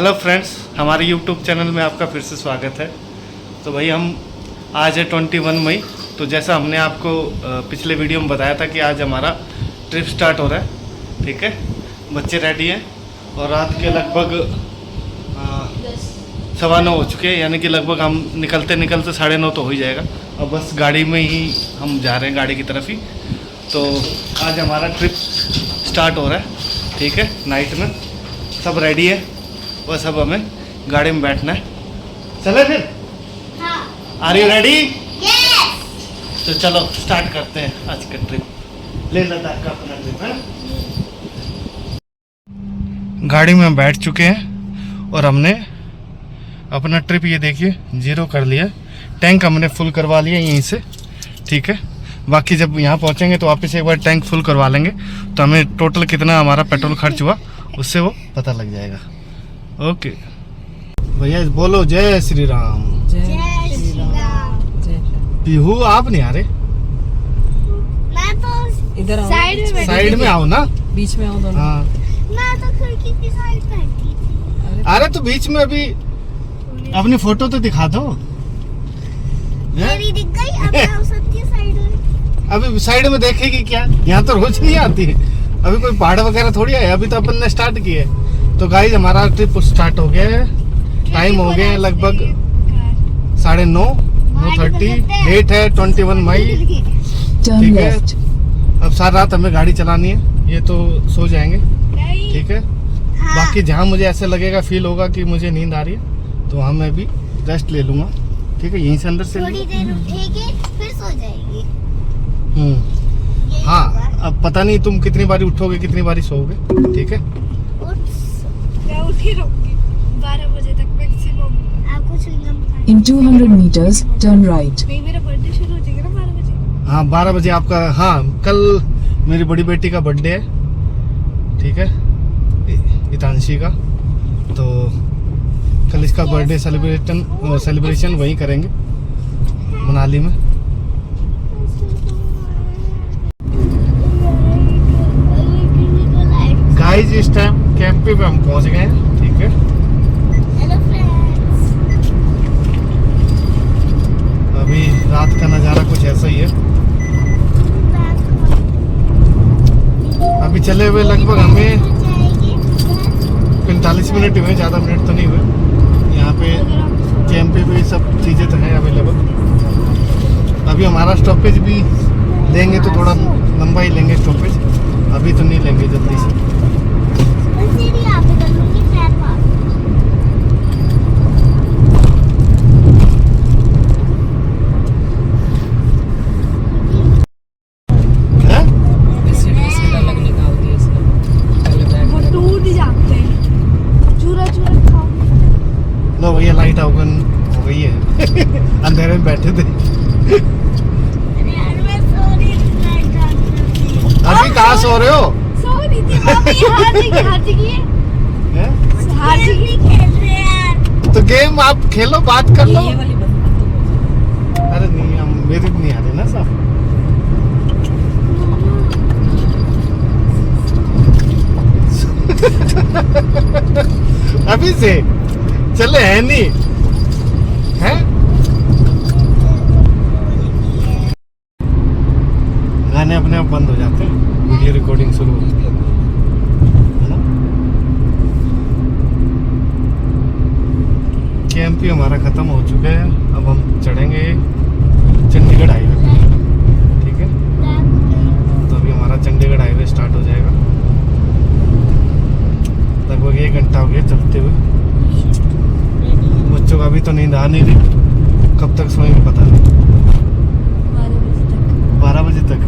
Hello friends, हमारे YouTube channel में आपका फिर से स्वागत है। तो भाई हम आज है 21 मई। तो जैसा हमने आपको पिछले वीडियो में बताया था कि आज हमारा ट्रिप स्टार्ट हो रहा है। ठीक है, बच्चे रेडी हैं और रात के लगभग 9:15 हो चुके हैं, यानी कि लगभग हम निकलते 9:30 तो हो ही जाएगा। और बस गाड़ी में ही हम जा रहे हैं, गाड़ी की तरफ ही। तो आज हमारा ट्रिप स्टार्ट हो रहा है। ठीक है, नाइट में सब रेडी है, बस अब हमें गाड़ी में बैठना है। चले फिर? हाँ। Are you ready? यस। तो चलो स्टार्ट करते हैं आज का ट्रिप, लेह लद्दाख का अपना ट्रिप है। गाड़ी में हम बैठ चुके हैं और हमने अपना ट्रिप ये देखिए 0 कर लिया। टैंक हमने फुल करवा लिया यहीं से। ठीक है, बाकी जब यहाँ पहुँचेंगे तो वापस एक बार टैंक फुल करवा लेंगे, तो हमें टोटल कितना हमारा पेट्रोल खर्च हुआ उससे वो पता लग जाएगा। ओके भैया, बोलो जय श्री राम। जय श्री राम। पीहू आप नहीं आ रहे? मैं तो इधर साइड में आओ ना, बीच में आओ दोनों। हाँ, मैं तो खिड़की की साइड बैठी थी। अरे तो बीच में अभी अपनी फोटो तो दिखा दो। मेरी दिख गई, अब मैं सबकी साइड में। अभी साइड में देखेगी क्या? यहाँ तो रोज नहीं आती है, अभी कोई पहाड़ वगैरह थोड़ी है, अभी तो अपन ने स्टार्ट किया है। तो गाइस हमारा ट्रिप स्टार्ट हो गया है। टाइम हो गया है लगभग 9:30। डेट है 21 मई। ठीक है, अब सारी रात हमें गाड़ी चलानी है, ये तो सो जाएंगे। ठीक है, हाँ। बाकी जहाँ मुझे ऐसे लगेगा, फील होगा कि मुझे नींद आ रही है, तो वहाँ मैं भी रेस्ट ले लूँगा। ठीक है, यहीं से अंदर से थोड़ी देर उठेगी फिर सो जाएगी। हाँ, अब पता नहीं तुम कितनी बारी उठोगे, कितनी बारी सोओगे। ठीक है, मैं उठी रहूंगी 12 बजे तक मैक्सिमम। आपको चुंगम खाना। In 200 meters, turn right. नहीं, मेरा बर्थडे शुरू हो जाएगा ना 12 बजे। हाँ 12 बजे आपका। हाँ, कल मेरी बड़ी बेटी का बर्थडे है। ठीक है, हितांशी का। तो कल इसका बर्थडे सेलिब्रेशन वहीं करेंगे, मनाली में। गाइस इस टाइम कैंप पे हम पहुंच गए हैं। ठीक है, हेलो फ्रेंड्स। अभी रात का नज़ारा कुछ ऐसा ही है। अभी चले हुए लगभग हमें 45 मिनट हुए, ज़्यादा मिनट तो नहीं हुए। यहाँ पे कैंप पे भी सब चीज़ें तो हैं अवेलेबल। अभी हमारा स्टॉपेज भी लेंगे तो थोड़ा लंबा ही लेंगे स्टॉपेज, अभी तो नहीं लेंगे जल्दी से। लो भैया, लाइट ओपन हो गई है। अंधेरे में बैठे थे। अभी कहाँ सो रहे हो? सो रही थी हार जी। तो गेम आप खेलो, बात कर लो। ये वाली बंद। अरे नहीं, हम मेरे नहीं आ रहे ना साहब। अभी से चले है नहीं है? गाने अपने आप बंद हो जाते हैं, वीडियो रिकॉर्डिंग शुरू होती है ना। कैंप भी हमारा खत्म हो चुका है। अब हम चढ़ेंगे चंडीगढ़ हाईवे पे। ठीक है, तो अभी हमारा चंडीगढ़ हाईवे स्टार्ट हो जाएगा। लगभग 1 घंटा हो गया चलते हुए। बच्चों का अभी तो नींद आ नहीं रही, कब तक सोएंगे पता नहीं। 12 बजे तक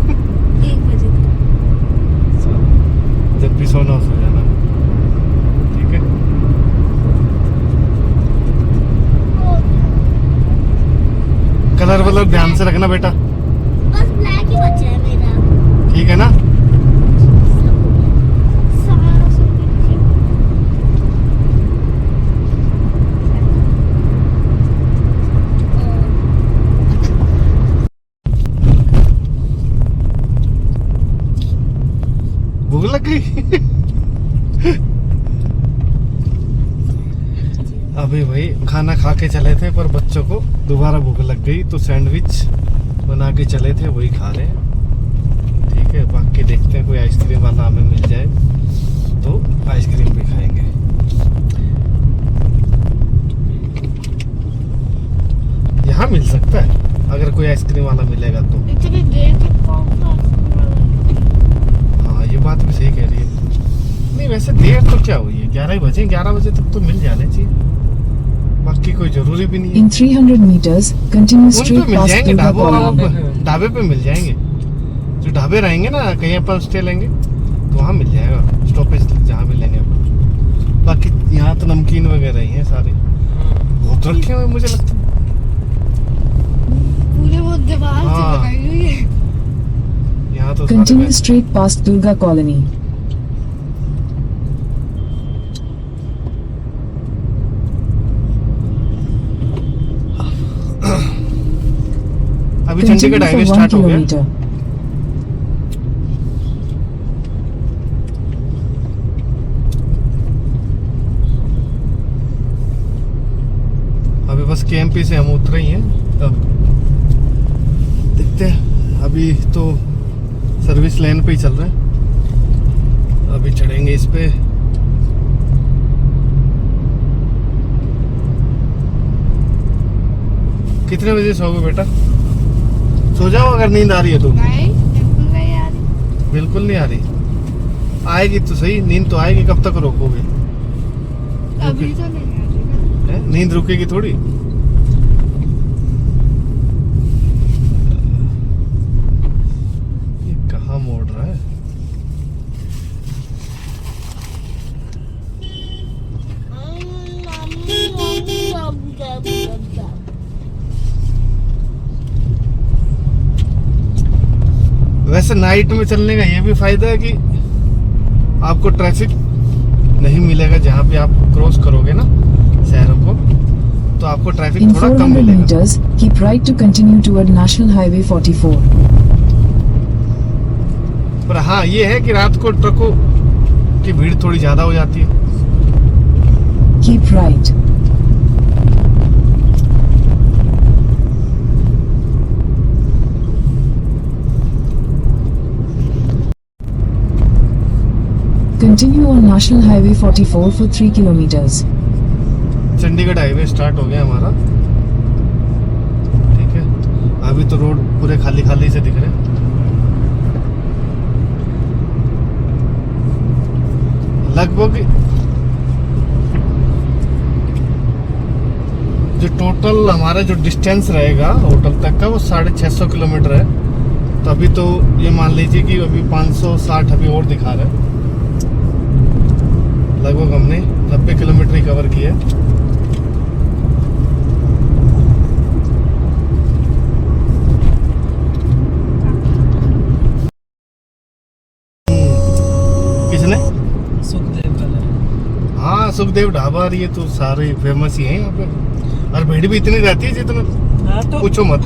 1 बजे तक। जब भी सोना हो सो जाना। ठीक है, कलर वलर ध्यान से रखना बेटा। बस ब्लैक ही बचा है मेरा। ठीक है ना? भूख लग गई? अभी भाई खाना खा के चले थे पर बच्चों को दोबारा भूख लग गई तो सैंडविच बना के चले थे, वही खा रहे हैं। ठीक है, बाकी देखते हैं कोई आइसक्रीम वाला हमें मिल जाए तो आइसक्रीम भी खाएंगे। यहाँ मिल सकता है अगर कोई आइसक्रीम वाला मिलेगा तो। इतनी देर तक कौन सा हाँ, ये बात भी सही कह रही है। नहीं वैसे देर तो क्या हुई है, 11 बजे, 11 बजे तक तो मिल जाने चाहिए, बाकी कोई जरूरी भी नहीं है। In 300 meters, continue उन straight पे मिल past जाएंगे, Durga ढाबों Colony. ढाबे पे मिल जाएंगे। जो ढाबे रहेंगे ना, कहीं अपन स्टे लेंगे तो वहाँ मिल जाएगा, स्टॉपेज जहाँ भी लेंगे अपन। बाकी यहाँ तो नमकीन वगैरह ही है सारे, बहुत रखे हुए मुझे लगता है। पूरे वो दीवार से हाँ। लगाई हुई है। यहाँ तो Continue straight past Durga Colony. अभी Continue Chandigarh for highway 1 start हो गया। kilometer. अभी बस केएमपी से हम उतरे ही हैं। अब देखते हैं, अभी तो सर्विस लेन पे ही चल रहे हैं, अभी चढ़ेंगे इस पे। कितने बजे सोओगे बेटा? सो जाओ अगर नींद आ रही है तो। नहीं, बिल्कुल नहीं आ रही। बिल्कुल नहीं आ रही, आएगी तो सही, नींद तो आएगी, कब तक रोकोगे? अभी तो नहीं आ रही ना। हैं? नींद रुकेगी थोड़ी। ये कहाँ मोड़ रहा है? वैसे नाइट में चलने का ये भी फायदा है कि आपको ट्रैफिक नहीं मिलेगा, जहाँ पे आप क्रॉस करोगे ना शहरों को, तो आपको ट्रैफिक In थोड़ा कम 400 मिलेगा। meters, keep right to continue toward National Highway 44. पर हाँ ये है कि रात को ट्रकों की भीड़ थोड़ी ज्यादा हो जाती है। Keep right. Continue on National Highway 44 for 3 kilometers. Chandigarh highway start हो गया हमारा। ठीक है, अभी तो रोड पूरे खाली खाली से दिख रहे हैं। लगभग जो टोटल हमारा जो डिस्टेंस रहेगा होटल तक का वो 650 किलोमीटर है। तो अभी तो ये मान लीजिए कि अभी 560 अभी और दिखा रहा है। लगभग हमने 90 किलोमीटर ही कवर किया। किसने? सुखदेव वाला। हाँ, सुखदेव ढाबा, ये तो सारे फेमस ही हैं यहाँ पे। और भीड़ भी इतनी रहती है जितना हाँ तो पूछो मत।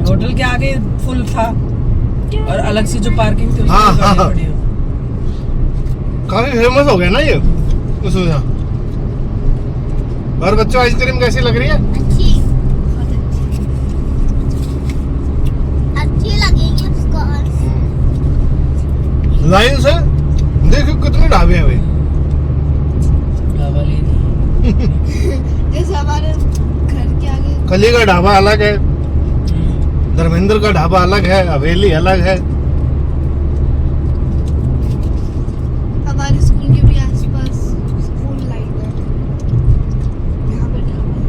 होटल के आगे फुल था और अलग से जो पार्किंग थी उसमें हाँ, गाड़ियाँ हाँ। खड़ी हो। काफी फेमस हो गया ना ये उस वजह। और बच्चों आइसक्रीम कैसी लग रही है? अच्छी, बहुत अच्छी। अच्छी लगेगी उसको। लाइन से देखो कितने ढाबे हैं भाई। ढाबा लेनी। जैसे हमारे घर के आगे कली का ढाबा अलग है, धर्मेंद्र का ढाबा अलग है, हवेली अलग है। हमारे स्कूल के भी आसपास स्कूल लाइन है, यहाँ पे ढाबा है।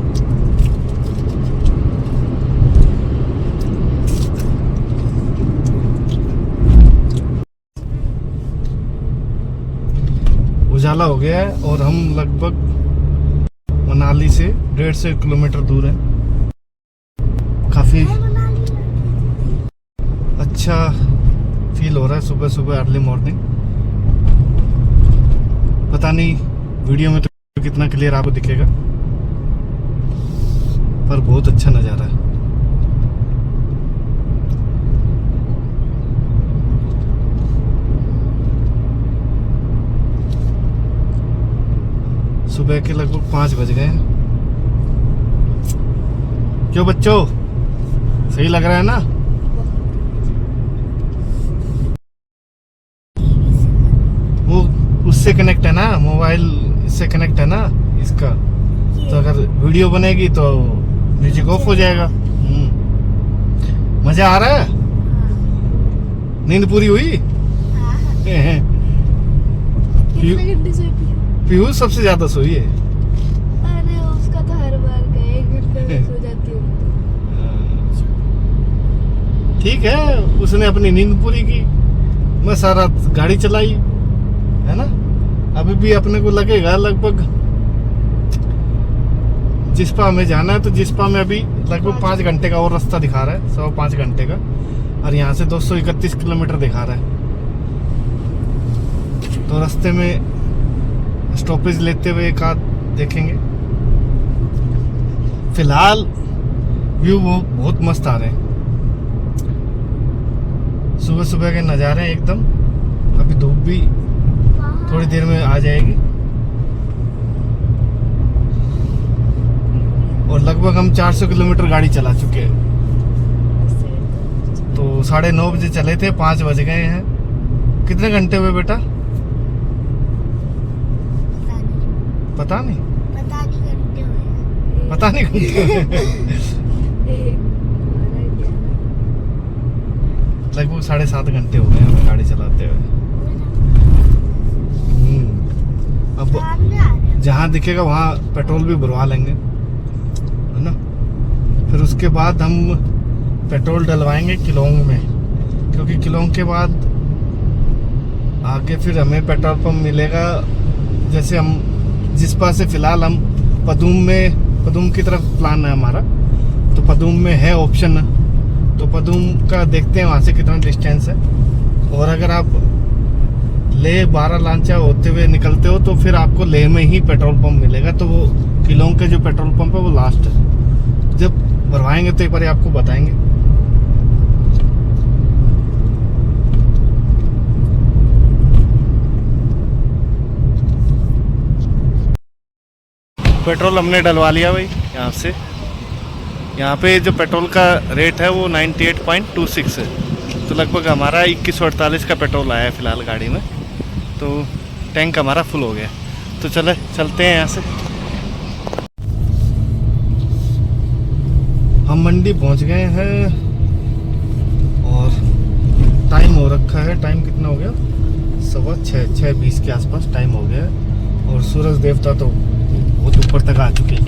उजाला हो गया है और हम लगभग मनाली से 150 किलोमीटर दूर है। काफी अच्छा फील हो रहा है सुबह सुबह अर्ली मॉर्निंग। पता नहीं वीडियो में तो कितना क्लियर आपको दिखेगा, पर बहुत अच्छा नज़ारा है। सुबह के लगभग 5 बज गए हैं। जो बच्चों सही लग रहा है ना? वो उससे कनेक्ट है ना, मोबाइल इससे कनेक्ट है ना इसका, तो अगर वीडियो बनेगी तो म्यूजिक ऑफ हो जाएगा। मजा आ रहा है? नींद पूरी हुई? कितने घंटे सोई थी? पीहू सबसे ज्यादा सोई है। अरे उसका तो हर बार का 1 घंटे में सो जाती हूँ। ठीक है, उसने अपनी नींद पूरी की, मैं सारा गाड़ी चलाई, है ना। अभी भी अपने को लगेगा लगभग, जिस्पा में जाना है तो जिस्पा में अभी लगभग 5 घंटे का और रास्ता दिखा रहा है, 5.25 घंटे का, और यहाँ से 231 किलोमीटर दिखा रहा है। तो रास्ते में स्टॉपेज लेते हुए एक आध देखेंगे। फिलहाल व्यू वो बहुत मस्त आ रहे हैं, सुबह सुबह के नज़ारे हैं एकदम। अभी धूप भी थोड़ी देर में आ जाएगी और लगभग हम 400 किलोमीटर गाड़ी चला चुके हैं। तो 9:30 बजे चले थे, 5 बज गए हैं। कितने घंटे हुए बेटा? पता नहीं घंटे हुए। लगभग 7.5 घंटे हो गए हमें गाड़ी चलाते हुए। अब जहाँ दिखेगा वहाँ पेट्रोल भी भरवा लेंगे, है ना। फिर उसके बाद हम पेट्रोल डलवाएंगे किलोंग में, क्योंकि किलोंग के बाद आगे फिर हमें पेट्रोल पंप मिलेगा। जैसे हम जिस्पा से फिलहाल हम पदूम की तरफ प्लान है हमारा, तो पदूम में है ऑप्शन, तो पदूम का देखते हैं वहाँ से कितना डिस्टेंस है। और अगर आप लेह 12 लांचा होते हुए निकलते हो तो फिर आपको लेह में ही पेट्रोल पंप मिलेगा। तो वो किलोंग के जो पेट्रोल पंप है वो लास्ट है। जब भरवाएंगे तो एक बार आपको बताएंगे। पेट्रोल हमने डलवा लिया भाई यहाँ से। यहाँ पे जो पेट्रोल का रेट है वो 98.26 है, तो लगभग हमारा 2148 का पेट्रोल आया है फिलहाल गाड़ी में। तो टैंक हमारा फुल हो गया, तो चलते हैं यहाँ से। हम मंडी पहुँच गए हैं और टाइम हो रखा है। टाइम कितना हो गया? 6:20 के आसपास टाइम हो गया है। और सूरज देवता तो बहुत ऊपर तक आ चुके हैं।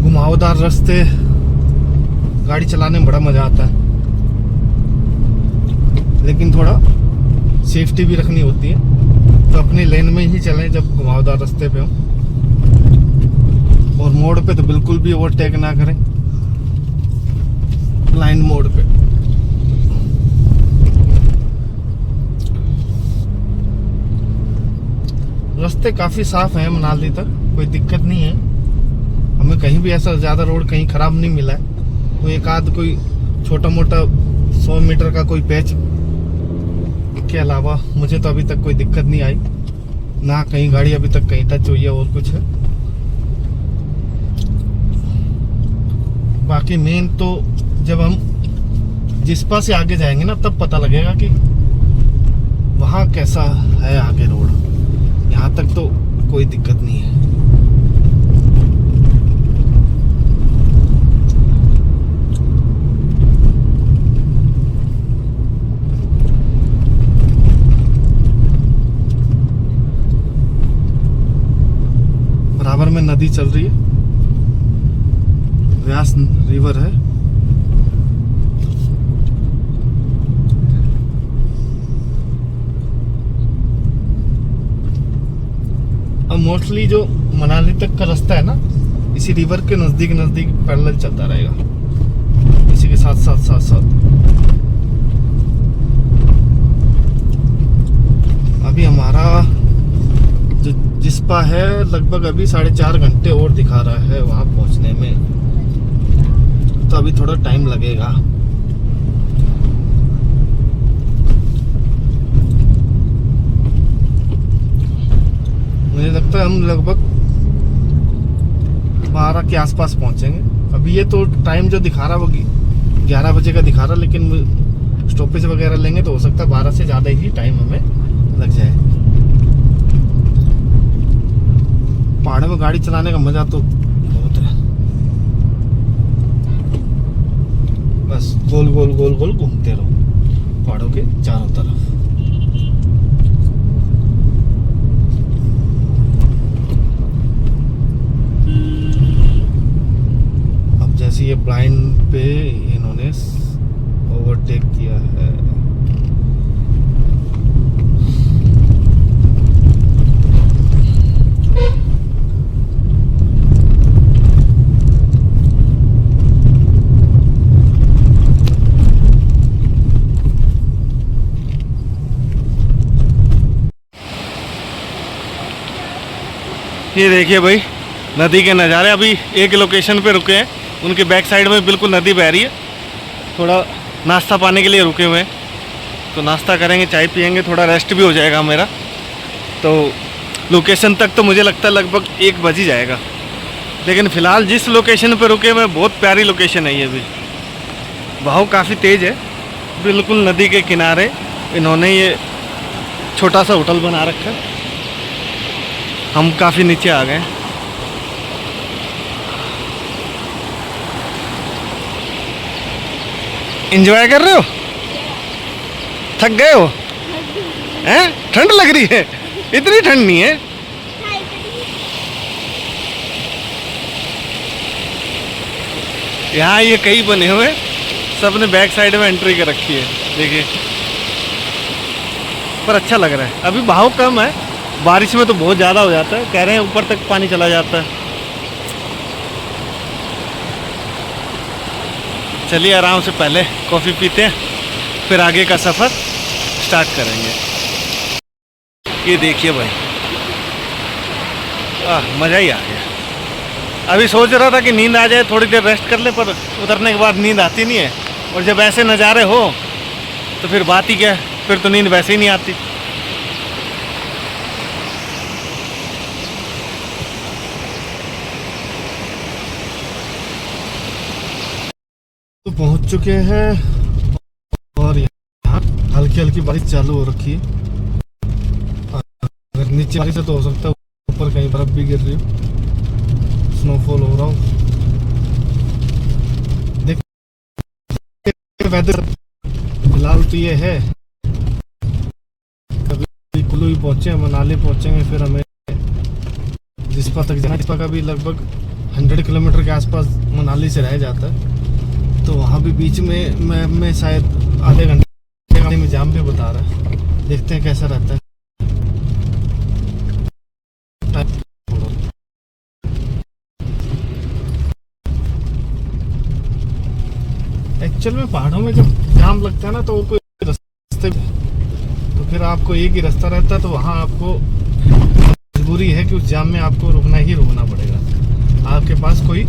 घुमावदार रास्ते गाड़ी चलाने में बड़ा मजा आता है, लेकिन थोड़ा सेफ्टी भी रखनी होती है। तो अपनी लेन में ही चलें जब घुमावदार रास्ते पे हो, और मोड़ पे तो बिल्कुल भी ओवरटेक ना करें, लाइन मोड़ पे। रास्ते काफी साफ हैं मनाली तक, कोई दिक्कत नहीं है। हमें कहीं भी ऐसा ज्यादा रोड कहीं खराब नहीं मिला है। कोई एक आध कोई छोटा मोटा 100 मीटर का कोई पैच के अलावा मुझे तो अभी तक कोई दिक्कत नहीं आई ना। कहीं गाड़ी अभी तक कहीं टच हुई है और कुछ है। बाकी मेन तो जब हम जिस्पा से आगे जाएंगे ना तब पता लगेगा कि वहाँ कैसा है आगे रोड। यहाँ तक तो कोई दिक्कत नहीं है। बराबर में नदी चल रही है, व्यास रिवर है। अब मोस्टली जो मनाली तक का रास्ता है ना, इसी रिवर के नजदीक नजदीक पैरेलल चलता रहेगा, इसी के साथ साथ साथ साथ। अभी हमारा जो जिस्पा है लगभग अभी 4.5 घंटे और दिखा रहा है वहाँ पहुँचने में, तो अभी थोड़ा टाइम लगेगा। मुझे लगता है हम लगभग 12 के आसपास पहुंचेंगे। अभी ये तो टाइम जो दिखा रहा होगी 11 बजे का दिखा रहा, लेकिन स्टॉपेज वगैरह लेंगे तो हो सकता है 12 से ज़्यादा ही टाइम हमें लग जाए। पहाड़ों में गाड़ी चलाने का मज़ा तो बहुत है, बस गोल गोल गोल गोल घूमते रहो पहाड़ों के चारों तरफ। अब जैसे ये ब्लाइंड पे इन्होंने ओवरटेक किया है। ये देखिए भाई नदी के नज़ारे। अभी एक लोकेशन पे रुके हैं, उनके बैक साइड में बिल्कुल नदी बह रही है। थोड़ा नाश्ता पाने के लिए रुके हुए हैं, तो नाश्ता करेंगे, चाय पियेंगे, थोड़ा रेस्ट भी हो जाएगा मेरा। तो लोकेशन तक तो मुझे लगता है लगभग 1 बज ही जाएगा। लेकिन फ़िलहाल जिस लोकेशन पे रुके हुए बहुत प्यारी लोकेशन है ये भी। बहाव काफ़ी तेज़ है, बिल्कुल नदी के किनारे इन्होंने ये छोटा सा होटल बना रखा है। हम काफ़ी नीचे आ गए। एंजॉय कर रहे हो? थक गए हो? हैं? ठंड लग रही है? इतनी ठंड नहीं है। यहाँ ये कई बने हुए, सबने बैक साइड में एंट्री कर रखी है, देखिए। पर अच्छा लग रहा है। अभी बहाव कम है, बारिश में तो बहुत ज़्यादा हो जाता है, कह रहे हैं ऊपर तक पानी चला जाता है। चलिए आराम से पहले कॉफ़ी पीते हैं, फिर आगे का सफ़र स्टार्ट करेंगे। ये देखिए भाई, मज़ा ही आ गया। अभी सोच रहा था कि नींद आ जाए, थोड़ी देर रेस्ट कर ले, पर उतरने के बाद नींद आती नहीं है। और जब ऐसे नज़ारे हो तो फिर बात ही क्या है, फिर तो नींद वैसे ही नहीं आती। तो पहुंच चुके हैं और यहाँ हल्की हल्की बारिश चालू हो रखी है। अगर नीचे बारिश है तो हो सकता है ऊपर कहीं बर्फ भी गिर रही हो, स्नोफॉल हो रहा हो। देखिए वेदर फिलहाल तो ये है। कभी कुल्लू ही पहुंचे, मनाली पहुंचेंगे, फिर हमें जिस्पा तक जाना। जिस्पा का भी लगभग 100 किलोमीटर के आसपास मनाली से रह जाता है, तो वहाँ भी बीच में शायद आधे घंटे में जाम भी बता रहा है। देखते हैं कैसा रहता है। एक्चुअल में पहाड़ों में जब जाम लगता है ना, तो वो कोई रास्ते, तो फिर आपको एक ही रास्ता रहता है, तो वहाँ आपको मजबूरी है कि उस जाम में आपको रुकना ही रुकना पड़ेगा। आपके पास कोई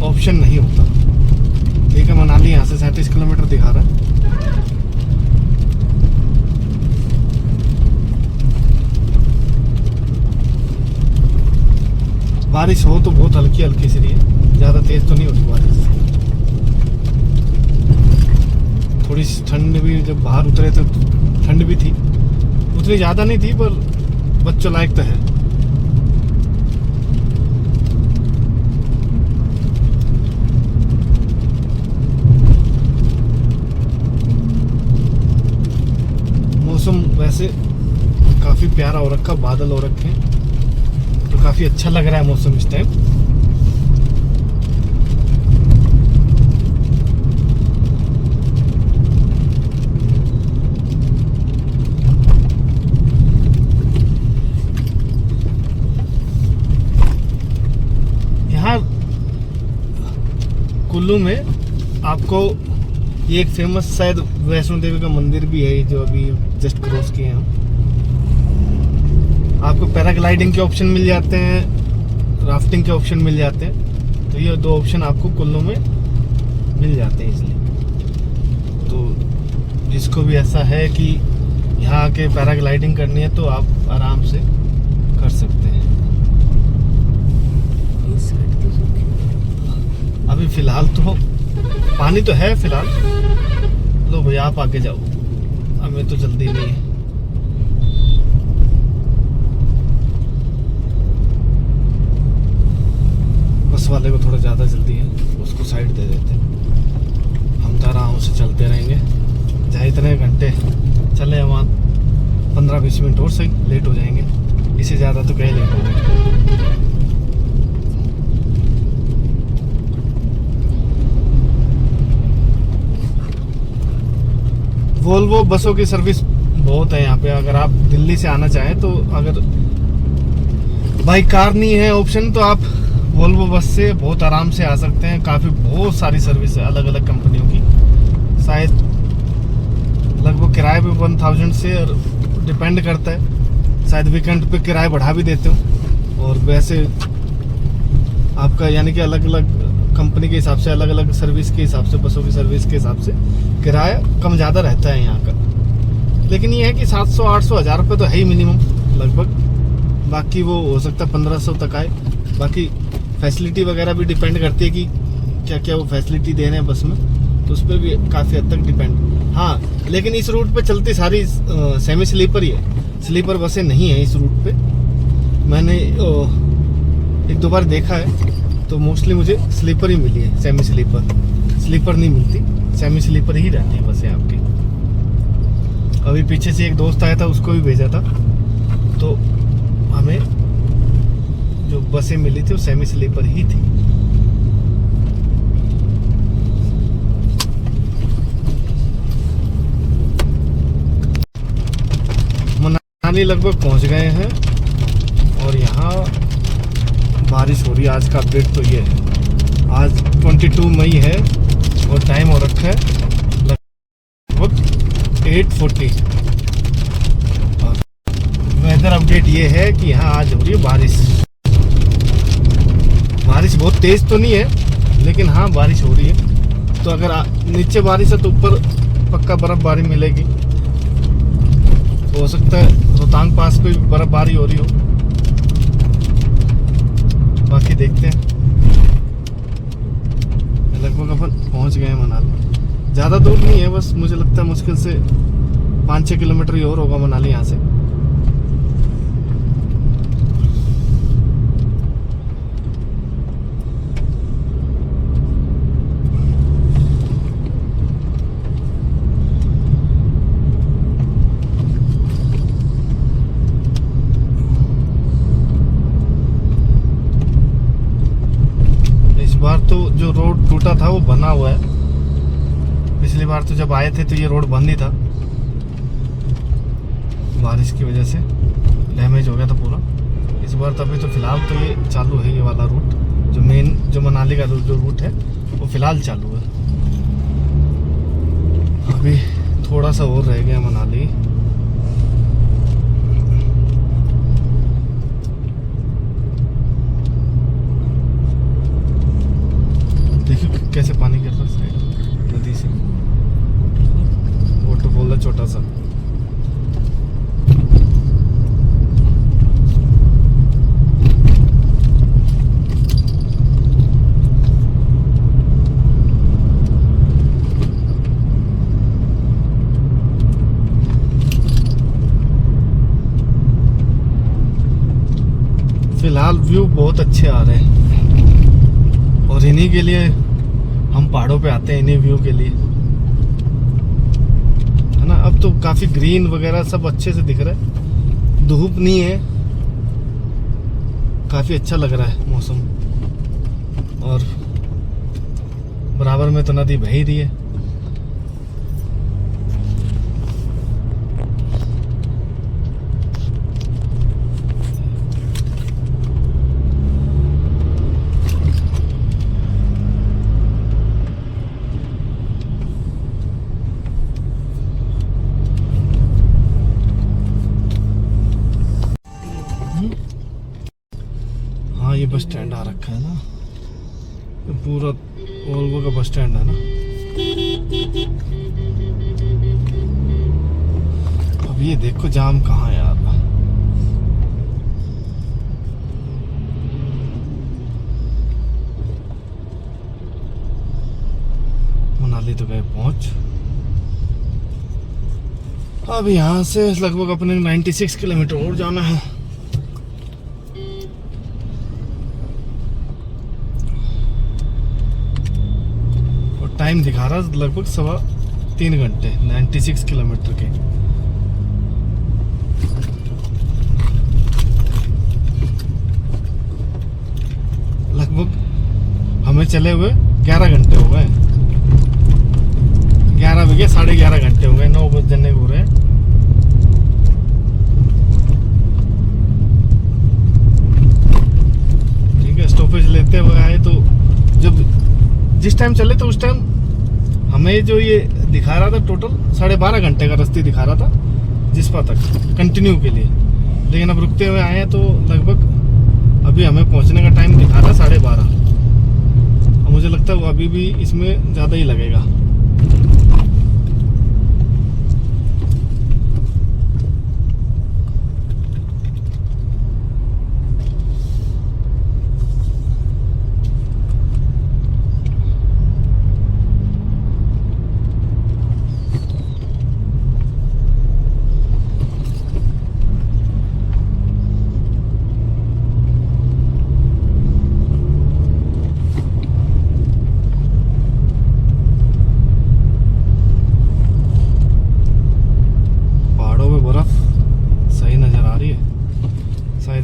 ऑप्शन नहीं होता। ठीक है, मनाली यहाँ से 37 किलोमीटर दिखा रहा है। बारिश हो तो बहुत हल्की हल्की सी रही है, ज़्यादा तेज़ तो नहीं होती बारिश। थोड़ी ठंड भी, जब बाहर उतरे तो ठंड भी थी, उतनी ज़्यादा नहीं थी, पर बच्चों लायक तो है। मौसम वैसे काफ़ी प्यारा हो रखा, बादल हो रखे हैं, तो काफ़ी अच्छा लग रहा है मौसम इस टाइम। यहाँ कुल्लू में आपको ये एक फेमस शायद वैष्णो देवी का मंदिर भी है, जो अभी जस्ट क्रॉस किए हैं। आपको पैराग्लाइडिंग के ऑप्शन मिल जाते हैं, राफ्टिंग के ऑप्शन मिल जाते हैं। तो ये 2 ऑप्शन आपको कुल्लू में मिल जाते हैं इसलिए। तो जिसको भी ऐसा है कि यहाँ आके पैराग्लाइडिंग करनी है तो आप आराम से कर सकते हैं। इस साइड तो सूखी है। अभी फिलहाल तो पानी तो है फिलहाल। लो भैया आप आगे जाओ, हमें तो जल्दी नहीं है। बस वाले को थोड़ा ज़्यादा जल्दी है, उसको साइड दे देते हैं। हम तो आराम से चलते रहेंगे, चाहे इतने घंटे चले हम 15-20 मिनट और सही लेट हो जाएंगे, इससे ज़्यादा तो कहीं लेट होंगे। वोल्वो बसों की सर्विस बहुत है यहाँ पे। अगर आप दिल्ली से आना चाहें तो अगर बाई कार नहीं है ऑप्शन तो आप वोल्वो बस से बहुत आराम से आ सकते हैं। बहुत सारी सर्विस है अलग अलग कंपनियों की। शायद लगभग किराए पे 1000 से डिपेंड करता है। शायद वीकेंड पे किराए बढ़ा भी देते हो। और वैसे आपका यानी कि अलग अलग कंपनी के हिसाब से, अलग अलग सर्विस के हिसाब से, बसों की सर्विस के हिसाब से किराया कम ज़्यादा रहता है यहाँ का। लेकिन ये है कि 700, 800, 1000 रुपये तो है ही मिनिमम लगभग। बाकी वो हो सकता है 1500 तक आए। बाकी फैसिलिटी वगैरह भी डिपेंड करती है कि क्या क्या वो फैसिलिटी दे रहे हैं बस में, तो उस पर भी काफ़ी हद तक डिपेंड। हाँ, लेकिन इस रूट पे चलती सारी सेमी स्लीपर ही है, स्लीपर बसें नहीं है इस रूट पे। मैंने 1-2 बार देखा है तो मोस्टली मुझे स्लीपर ही मिली है, सेमी स्लीपर नहीं मिलती, सेमी स्लीपर ही रहती है बसें आपकी। अभी पीछे से एक दोस्त आया था, उसको भी भेजा था, तो हमें जो बसें मिली थी वो सेमी स्लीपर ही थी। मनाली लगभग पहुंच गए हैं और यहाँ बारिश हो रही है। आज का अपडेट तो ये है, आज 22 मई है और टाइम हो रखा है लगभग 8:40। और वेदर अपडेट ये है कि यहाँ आज हो रही है बारिश। बारिश बहुत तेज तो नहीं है, लेकिन हाँ बारिश हो रही है। तो अगर नीचे बारिश है तो ऊपर पक्का बर्फबारी मिलेगी। हो सकता है रोहतांग पास पे भी बर्फबारी हो रही हो, बाकी देखते हैं। लगभग अपन पहुंच गए हैं मनाली। ज़्यादा दूर नहीं है, बस मुझे लगता है मुश्किल से 5-6 किलोमीटर ही और होगा मनाली यहाँ से। बार तो जो रोड टूटा था वो बना हुआ है। पिछली बार तो जब आए थे तो ये रोड बंद ही था, बारिश की वजह से डैमेज हो गया था पूरा। इस बार तभी तो फिलहाल तो ये चालू है, ये वाला रूट जो मेन जो मनाली का जो रूट है वो फिलहाल चालू है। अभी थोड़ा सा और रह गया मनाली। कैसे पानी गिर रहा है नदी से, वाटरफॉल है छोटा सा। फिलहाल व्यू बहुत अच्छे आ रहे हैं और इन्हीं के लिए हम पहाड़ों पे आते हैं, इन्हीं व्यू के लिए, है ना। अब तो काफी ग्रीन वगैरह सब अच्छे से दिख रहा है, धूप नहीं है, काफी अच्छा लग रहा है मौसम। और बराबर में तो नदी बह ही रही है। ये बस स्टैंड आ रखा है ना, ये पूरा वोल्वो का बस स्टैंड है ना। अब ये देखो जाम कहाँ है यार। मनाली तो गए पहुंच। अब यहाँ से लगभग अपने 96 किलोमीटर और जाना है। और टाइम दिखा रहा है लगभग 3.25 घंटे 96 किलोमीटर के। लगभग हमें चले हुए 11 घंटे हो गए। 11 बजे 11:30 घंटे हो गए, 9 बजने हो रहे हैं। ठीक है, स्टॉपेज लेते हुए आए तो जब जिस टाइम चले तो उस टाइम हमें जो ये दिखा रहा था टोटल 12.5 घंटे का रास्ते दिखा रहा था जिस्पा तक कंटिन्यू के लिए। लेकिन अब रुकते हुए आए हैं तो लगभग अभी हमें पहुंचने का टाइम दिखा रहा 12:30। अब मुझे लगता है वो अभी भी इसमें ज़्यादा ही लगेगा।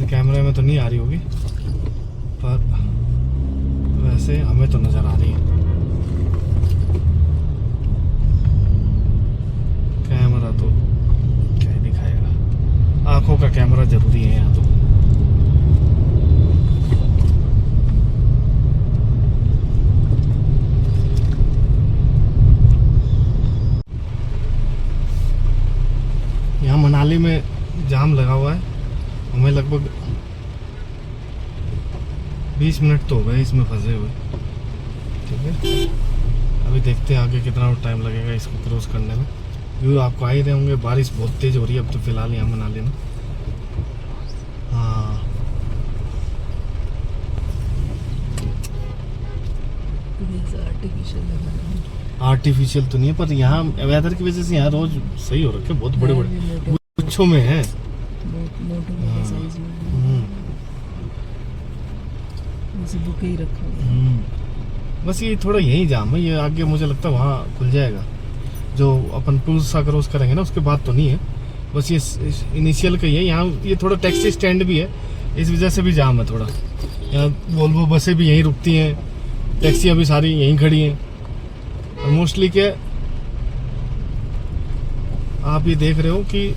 कैमरे में तो नहीं आ रही होगी पर वैसे हमें तो नजर आ रही है। कैमरा तो क्या ही दिखाएगा, आंखों का कैमरा जरूरी है यहाँ तो। यहाँ मनाली में जाम लगा हुआ है, हमें लगभग 20 मिनट तो हो गए इसमें फंसे हुए। ठीक है, अभी देखते हैं आगे कितना टाइम लगेगा इसको क्रॉस करने में। व्यू आपको आ ही रहे होंगे, बारिश बहुत तेज हो रही है अब तो फिलहाल यहाँ मनाली में। हाँ, आर्टिफिशियल तो नहीं है पर यहाँ वेदर की वजह से यहाँ रोज सही हो रखे, बहुत बड़े बड़े गुच्छों में है। बुके ही रखा बस ये थोड़ा यही जाम है, ये आगे मुझे लगता है वहाँ खुल जाएगा। जो अपन पुल सा क्रॉस करेंगे ना उसके बाद तो नहीं है, बस ये इनिशियल का ही है। यहाँ ये थोड़ा टैक्सी स्टैंड भी है, इस वजह से भी जाम है थोड़ा। यहाँ वोल्वो बसें भी यहीं रुकती हैं, टैक्सियाँ भी सारी यहीं खड़ी हैं। और मोस्टली क्या आप ये देख रहे हो कि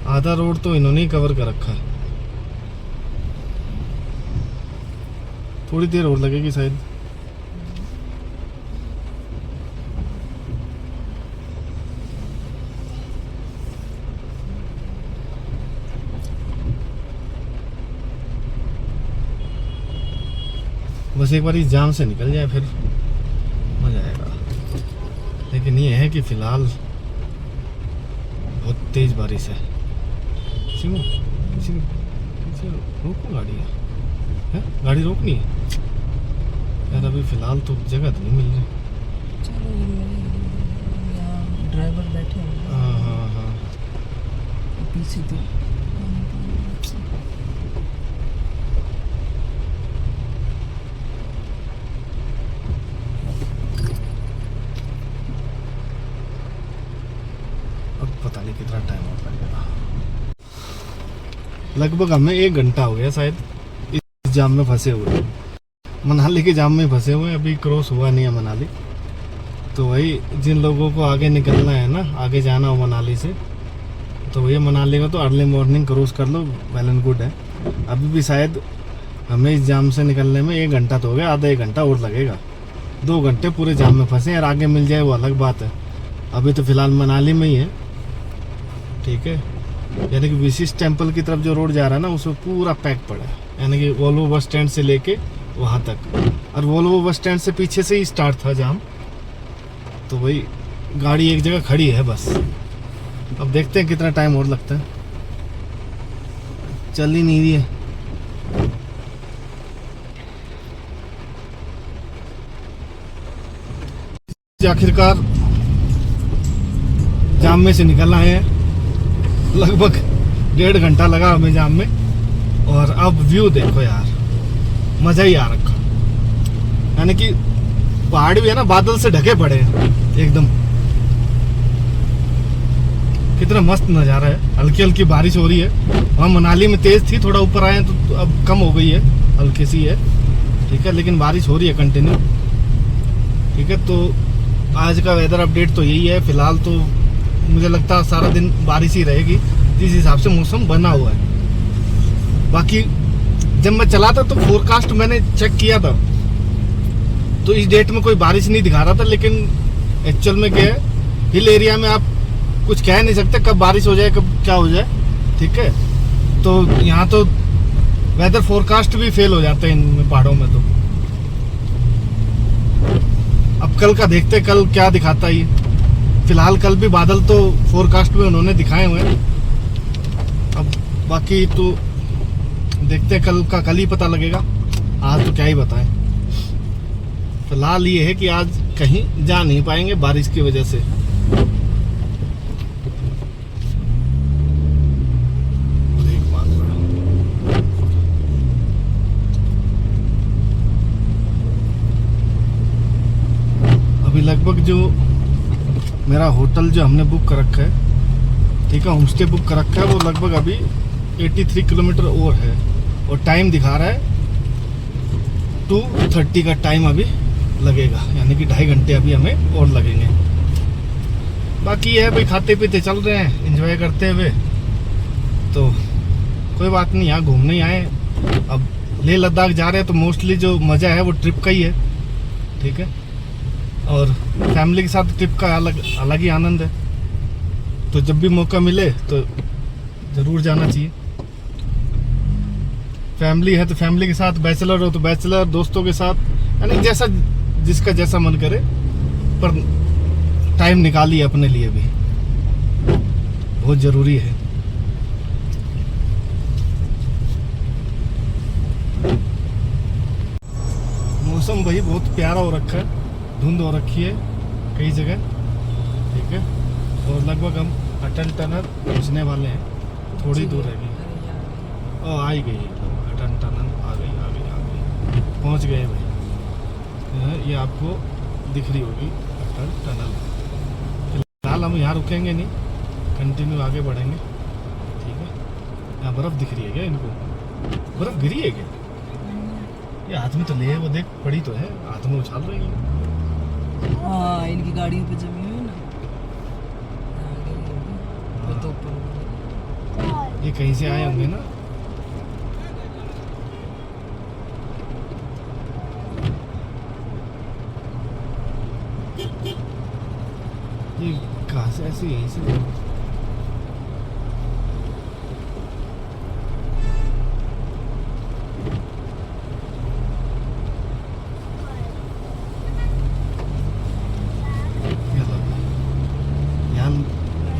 आधा रोड तो इन्होंने ही कवर कर रखा है। थोड़ी देर और लगेगी शायद। बस एक बार इस जाम से निकल जाए फिर मजा आएगा। लेकिन ये है कि फिलहाल बहुत तेज बारिश है। सिमो, पीछे रोको गाड़ी है, गाड़ी रोकनी है यार। अभी फिलहाल तो जगह तो नहीं मिल रही। चलो यहाँ ड्राइवर बैठे हैं। हाँ पीछे तो अब पता नहीं कितना टाइम और लगेगा। लगभग हमें 1 घंटा हो गया शायद इस जाम में फंसे हुए, मनाली के जाम में फंसे हुए। अभी क्रॉस हुआ नहीं है मनाली, तो वही जिन लोगों को आगे निकलना है ना, आगे जाना हो मनाली से, तो वही मनाली का तो अर्ली मॉर्निंग क्रॉस कर लो, वेल एंड गुड है। अभी भी शायद हमें इस जाम से निकलने में 1 घंटा तो हो गया, आधा 1 घंटा और लगेगा। 2 घंटे पूरे जाम में फंसे और आगे मिल जाए वो अलग बात है। अभी तो फिलहाल मनाली में ही है। ठीक है, यानी कि विशिष्ट टेम्पल की तरफ जो रोड जा रहा है ना उसमें पूरा पैक पड़ा है। यानी कि वोल्वो बस स्टैंड से लेके वहाँ तक, और वोल्वो बस स्टैंड से पीछे से ही स्टार्ट था जाम। तो वही गाड़ी एक जगह खड़ी है बस। अब देखते हैं कितना टाइम और लगता है, चल ही नहीं रही है। आखिरकार जाम में से निकल आए हैं, लगभग 1.5 घंटा लगा हमें जाम में। और अब व्यू देखो यार, मजा ही आ रखा। यानी कि पहाड़ भी है ना, बादल से ढके पड़े हैं एकदम। कितना मस्त नज़ारा है। हल्की हल्की बारिश हो रही है, वहाँ मनाली में तेज थी, थोड़ा ऊपर आए तो अब कम हो गई है, हल्की सी है, ठीक है, लेकिन बारिश हो रही है कंटिन्यू, ठीक है। तो आज का वेदर अपडेट तो यही है फिलहाल। तो मुझे लगता है सारा दिन बारिश ही रहेगी, जिस हिसाब से मौसम बना हुआ है। बाकी जब मैं चला था तो फोरकास्ट मैंने चेक किया था, तो इस डेट में कोई बारिश नहीं दिखा रहा था, लेकिन एक्चुअल में क्या है, हिल एरिया में आप कुछ कह नहीं सकते कब बारिश हो जाए कब क्या हो जाए, ठीक है। तो यहाँ तो वेदर फोरकास्ट भी फेल हो जाते हैं इन पहाड़ों में। तो अब कल का देखते हैं, कल क्या दिखाता है। फिलहाल कल भी बादल तो फोरकास्ट में उन्होंने दिखाए हुए हैं, अब बाकी तो देखते हैं, कल का कल ही पता लगेगा, आज तो क्या ही बताएं। फिलहाल ये है कि आज कहीं जा नहीं पाएंगे बारिश की वजह से। अभी लगभग जो मेरा होटल जो हमने बुक कर रखा है, ठीक है, होम स्टे बुक कर रखा है, वो लगभग अभी 83 किलोमीटर और है, और टाइम दिखा रहा है 2:30 का टाइम अभी लगेगा, यानी कि 2.5 घंटे अभी हमें और लगेंगे। बाकी ये है भाई, खाते पीते चल रहे हैं, एंजॉय करते हुए, तो कोई बात नहीं, यहाँ घूमने ही आए। अब लेह लद्दाख जा रहे हैं तो मोस्टली जो मज़ा है वो ट्रिप का ही है, ठीक है, और फैमिली के साथ ट्रिप का अलग ही आनंद है। तो जब भी मौका मिले तो ज़रूर जाना चाहिए। फैमिली है तो फैमिली के साथ, बैचलर हो तो बैचलर, दोस्तों के साथ, यानी जैसा जिसका जैसा मन करे, पर टाइम निकालिए अपने लिए भी, बहुत ज़रूरी है। मौसम भाई बहुत प्यारा हो रखा है, धुंध हो रखी है कई जगह, ठीक है, और लगभग हम अटल टनल पहुँचने वाले हैं, थोड़ी दूर रह गई। ओ आ ही गई, अटल टनल आ गई, पहुँच गए भाई। ये आपको दिख रही होगी अटल टनल। फिलहाल हम यहाँ रुकेंगे नहीं, कंटिन्यू आगे बढ़ेंगे, ठीक है। यहाँ बर्फ़ दिख रही है क्या इनको? बर्फ़ गिरी है क्या? ये हाथ में तो ले है, वो देख पड़ी तो है, हाथ में उछाल रही है। हाँ, इनकी गाड़ियों पे जमी हुई ना, तो और ये कहीं से आए होंगे ना। ये कहाँ से ऐसे यहीं से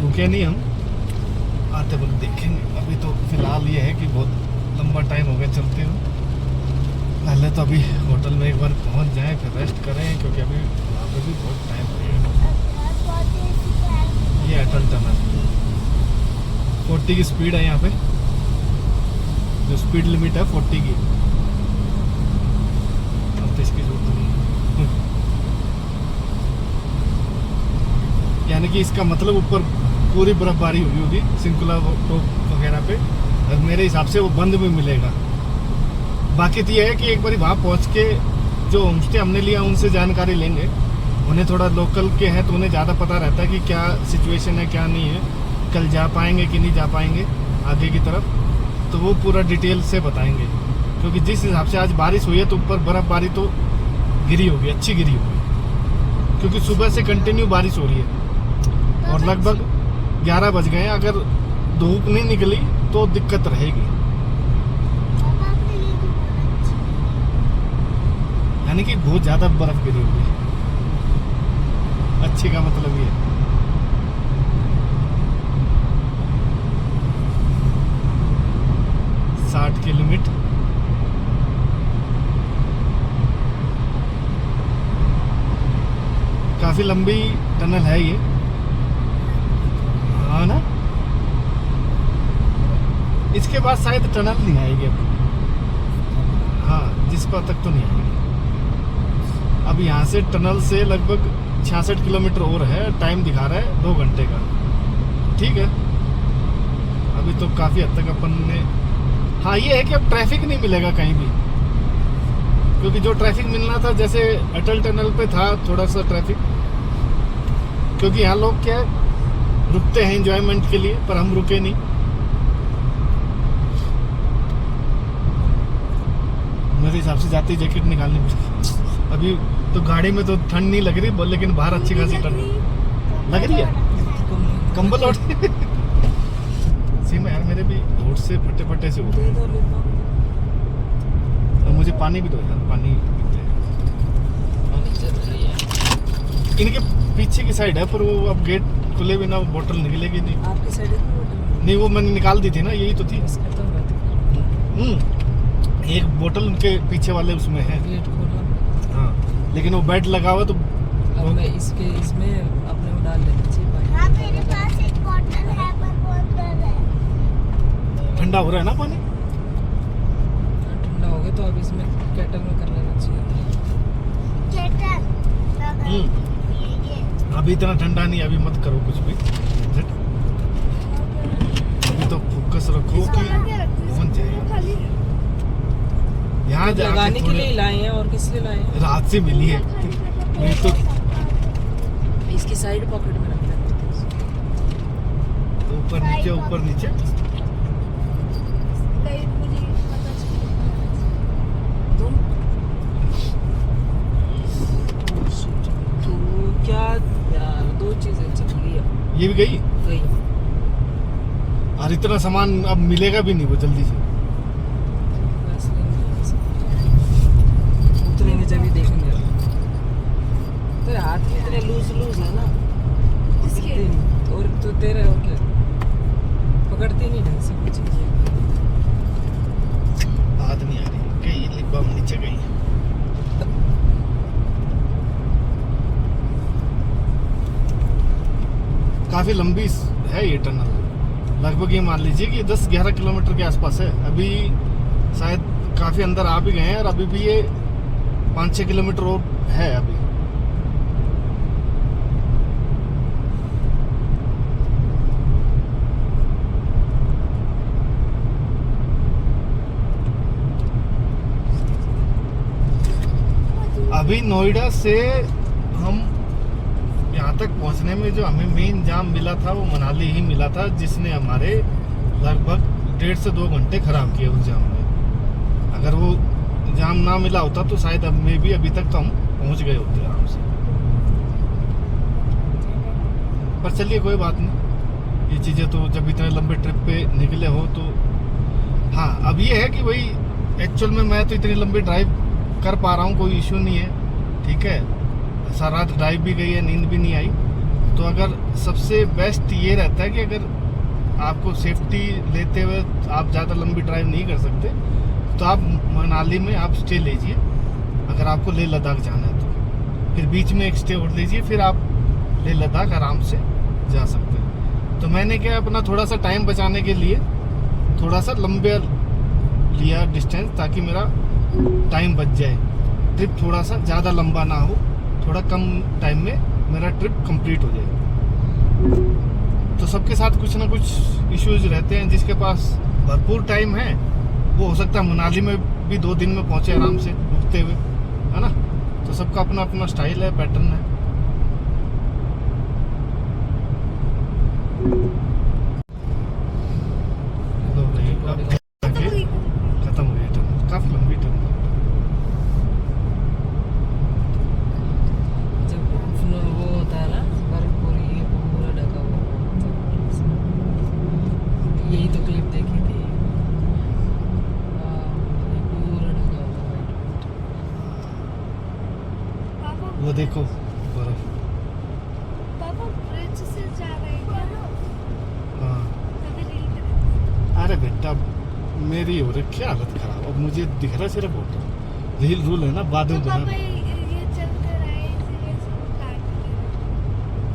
रुके नहीं, हम आते वक्त देखेंगे। अभी तो फिलहाल ये है कि बहुत लंबा टाइम हो गया चलते हुए। पहले तो अभी होटल में एक बार पहुंच जाएं, फिर रेस्ट करें, क्योंकि अभी वहाँ पे भी बहुत टाइम लगेगा। ये अटल टनल 40 की स्पीड है यहाँ पे, जो स्पीड लिमिट है 40 की। अब तो इसकी जरूरत नहीं है। यानी कि इसका मतलब ऊपर पूरी बर्फबारी हुई होगी सिंकुला टॉप वगैरह पे, और मेरे हिसाब से वो बंद भी मिलेगा। बाकी तो ये है कि एक बार वहाँ पहुँच के जो होम स्टे हमने लिया उनसे जानकारी लेंगे। उन्हें थोड़ा लोकल के हैं तो उन्हें ज़्यादा पता रहता है कि क्या सिचुएशन है क्या नहीं है, कल जा पाएंगे कि नहीं जा पाएंगे आगे की तरफ, तो वो पूरा डिटेल से बताएंगे। क्योंकि जिस हिसाब से आज बारिश हुई है तो ऊपर बर्फ़बारी तो गिरी होगी, अच्छी गिरी होगी, क्योंकि सुबह से कंटिन्यू बारिश हो रही है और लगभग 11 बज गए हैं। अगर धूप नहीं निकली तो दिक्कत रहेगी। यानी कि बहुत ज़्यादा बर्फ़ गिरी हुई है। अच्छी का मतलब ये है। साठ की लिमिट। काफी लंबी टनल है ये, हाँ ना। इसके बाद शायद टनल नहीं आएगी अब, हाँ जिस पर तक तो नहीं आएगी। अब यहाँ से टनल से लगभग 66 किलोमीटर और है, टाइम दिखा रहा है 2 घंटे का। ठीक है, अभी तो काफ़ी हद तक अपन ने, हाँ ये है कि अब ट्रैफिक नहीं मिलेगा कहीं भी, क्योंकि जो ट्रैफिक मिलना था जैसे अटल टनल पे था थोड़ा सा ट्रैफिक, क्योंकि यहाँ लोग क्या है रुकते हैं एंजॉयमेंट के लिए, पर हम रुके नहीं। मेरे हिसाब से जाते ही जैकेट निकालनी पड़ेगी। अभी तो गाड़ी में तो ठंड नहीं लग रही, लेकिन बाहर अच्छी खासी ठंड लग रही है। कंबल ओढ़ सीमा यार, मेरे भी होठ से फटे फटे से हो रहे हैं। और मुझे पानी भी दो यार, पानी पीते हैं। इनके पीछे की साइड है, पर वो अब गेट खुले बिना बोतल निकलेगी नहीं। आपकी साइड है बोतल? नहीं, वो मैंने निकाल दी थी ना, यही तो थी। एक बोतल उनके पीछे वाले उसमें है। गेट खोला, हाँ, लेकिन वो बेड लगा हुआ तो अब मैं इसमें अपने में डाल लेनी चाहिए पानी। हाँ मेरे पास एक बॉटल है, पर बोतल है। ठंडा हो रहा है ना पानी। ठंडा हो गया तो अब इसमें केटल में कर लेना चाहिए। केटल ये अभी इतना ठंडा नहीं, अभी मत करो कुछ भी। अभी तो फोकस रखो कि पहुंच जाए। यहाँ लगाने के लिए लाए हैं, और किस लिए लाए हैं? रात से मिली है, नहीं तो इसकी साइड पॉकेट में रख लेते हैं। ऊपर नीचे ऊपर नीचे। तो क्या यार, 2 चीजें चल रही है। ये भी गई, और इतना सामान अब मिलेगा भी नहीं वो जल्दी से। उतरेंगे जब ही देखेंगे। तेरे हाथ में इतने लूज है ना, इसके और तो तेरे और क्या पकड़ती नहीं ढंग से कुछ। हाथ नहीं आ रही, गई लिप बाम नीचे गई। काफी लंबी है ये टनल, लगभग ये मान लीजिए कि 10-11 किलोमीटर के आसपास है। अभी शायद काफी अंदर आ भी गए हैं, और अभी भी ये 5-6 किलोमीटर और है अभी। अभी नोएडा से हम यहाँ तक पहुँचने में जो हमें मेन जाम मिला था वो मनाली ही मिला था, जिसने हमारे लगभग 1.5 से 2 घंटे खराब किए उस जाम में। अगर वो जाम ना मिला होता तो शायद अब में भी अभी तक तो हम पहुँच गए होते आराम से। पर चलिए कोई बात नहीं, ये चीज़ें तो जब इतने लंबे ट्रिप पे निकले हो तो। हाँ, अब ये है कि भाई एक्चुअल में मैं तो इतनी लंबी ड्राइव कर पा रहा हूँ, कोई इशू नहीं है। ठीक है, सारा रात ड्राइव भी गई है, नींद भी नहीं आई। तो अगर सबसे बेस्ट ये रहता है कि अगर आपको सेफ्टी लेते हुए आप ज़्यादा लंबी ड्राइव नहीं कर सकते तो आप मनाली में आप स्टे लीजिए। अगर आपको लेह लद्दाख जाना है तो फिर बीच में एक स्टे और लीजिए, फिर आप लेह लद्दाख आराम से जा सकते हैं। तो मैंने क्या अपना थोड़ा सा टाइम बचाने के लिए थोड़ा सा लंबे लिया डिस्टेंस, ताकि मेरा टाइम बच जाए, ट्रिप थोड़ा सा ज़्यादा लंबा ना हो, थोड़ा कम टाइम में मेरा ट्रिप कंप्लीट हो जाए। तो सबके साथ कुछ ना कुछ इश्यूज रहते हैं। जिसके पास भरपूर टाइम है वो हो सकता है मनाली में भी 2 दिन में पहुंचे आराम से रुकते हुए, है ना। तो सबका अपना अपना स्टाइल है, पैटर्न है। खत्म हो गई टनल, काफी लंबी टनल। जब वो होता है ना बर्फ पूरी पूरा ढका हुआ, यही तो क्लिप देखी थी। पूरा ढका हुआ वो देखो बर्फ। पापा ब्रिज से जा रहे हैं क्या? हाँ तभी रील करेंगे। अरे बेटा मेरी हो रही क्या हालत खराब, अब मुझे दिख रहा है सिर्फ फोटो। यही रूल है ना, बाद में तो बना पापा ये चलते रहे इसीलिए इसको काट दिया।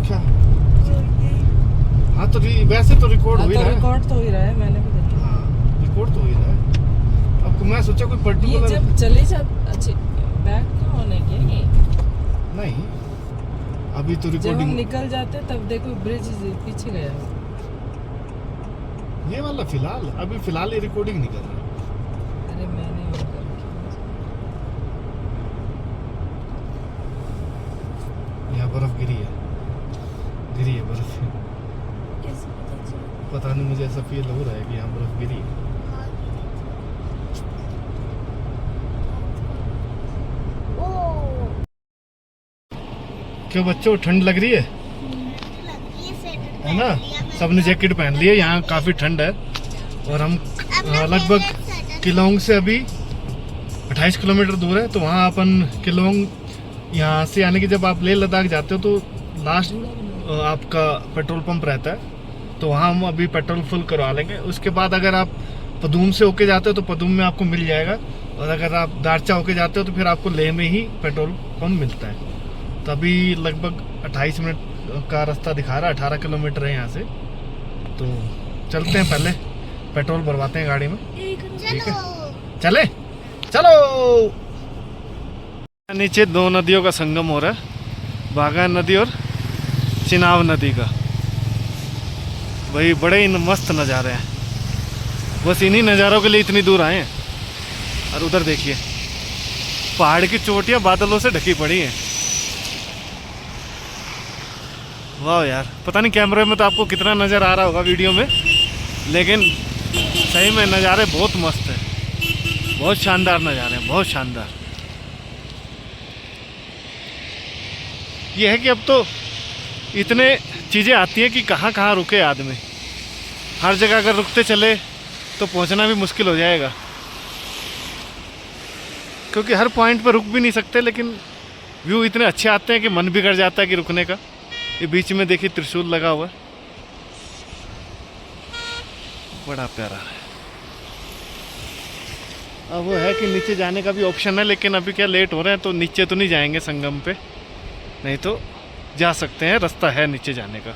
क्या। ये हाँ तो वैसे तो रिकॉर्ड हो ही रहा है। रिकॉर्ड तो हो ही रहा है, मैंने भी देखा। हाँ रिकॉर्ड तो हो ही रहा है। अब मैं सोचा कोई ये पर्टिकुलर जब चले जा अच्छे बैक क्यों होने के ये? नहीं, अभी तो जब हम रिकॉर्डिंग निकल जाते तब देखो ब्रिज पीछे गया। ये वाला फिलहाल ये रिकॉर्डिंग नहीं कर रहा। अरे मैंने वो कर यहाँ बर्फ गिरी है बर्फ। कैसे पता चला? पता नहीं, मुझे ऐसा फील हो रहा है कि यहाँ बर्फ गिरी है। ओ क्यों बच्चों ठंड लग रही है ना? सबने जैकेट पहन ली है, यहाँ काफ़ी ठंड है। और हम लगभग किलोंग से अभी 28 किलोमीटर दूर है। तो वहाँ अपन किलोंग यहाँ से आने की, जब आप लेह लद्दाख जाते हो तो लास्ट आपका पेट्रोल पंप रहता है, तो वहाँ हम अभी पेट्रोल फुल करवा लेंगे। उसके बाद अगर आप पदूम से होके जाते हो तो पदूम में आपको मिल जाएगा, और अगर आप दारचा होके जाते हो तो फिर आपको लेह में ही पेट्रोल पंप मिलता है। तो अभी लगभग 28 मिनट का रास्ता दिखा रहा है, 18 किलोमीटर है यहाँ से। तो चलते हैं, पहले पेट्रोल भरवाते हैं गाड़ी में, ठीक है? चले चलो। नीचे दो नदियों का संगम हो रहा है, बागा नदी और चिनाब नदी का। वही बड़े ही मस्त नज़ारे हैं, बस इन्हीं नज़ारों के लिए इतनी दूर आए हैं। और उधर देखिए पहाड़ की चोटियाँ बादलों से ढकी पड़ी हैं। वाह यार, पता नहीं कैमरे में तो आपको कितना नज़र आ रहा होगा वीडियो में, लेकिन सही में नज़ारे बहुत मस्त है, बहुत शानदार नज़ारे हैं, बहुत शानदार। ये है कि अब तो इतने चीज़ें आती हैं कि कहाँ कहाँ रुके आदमी। हर जगह अगर रुकते चले तो पहुँचना भी मुश्किल हो जाएगा, क्योंकि हर पॉइंट पर रुक भी नहीं सकते। लेकिन व्यू इतने अच्छे आते हैं कि मन बिगड़ जाता है कि रुकने का। ये बीच में देखिए त्रिशूल लगा हुआ है, बड़ा प्यारा है। अब वो है कि नीचे जाने का भी ऑप्शन है, लेकिन अभी क्या लेट हो रहे हैं तो नीचे तो नहीं जाएंगे संगम पे, नहीं तो जा सकते हैं, रास्ता है नीचे जाने का।